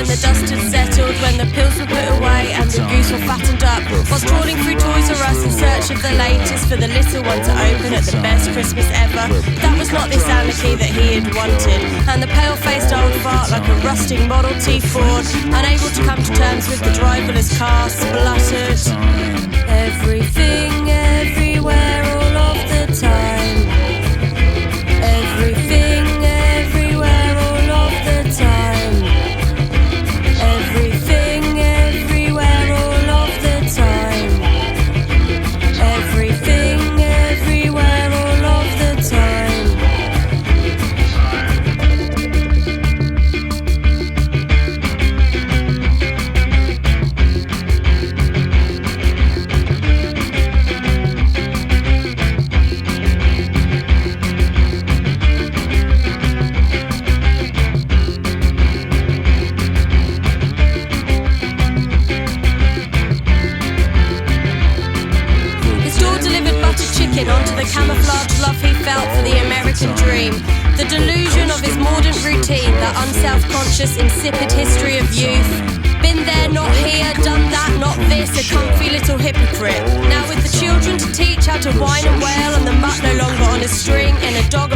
when the dust had settled, when the pills were put away and the goose were fattened up, whilst trawling through Toys R Us in search of the latest for the little one to open at the best Christmas ever. That was not this anarchy that he had wanted, and the pale-faced old fart like a rusting Model T Ford, unable to come to terms with the driverless car, spluttered, everything, everywhere, all of the time. Everything, everywhere, all of the time. Everything, everywhere, all of the time. Everything, everywhere, all of the time. Onto the camouflage love he felt for the American dream, the delusion of his mordant routine, the unself-conscious, insipid history of youth. Been there, not here, done that, not this, a comfy little hypocrite. Now with the children to teach how to whine and wail, and the mutt no longer on a string, in a dog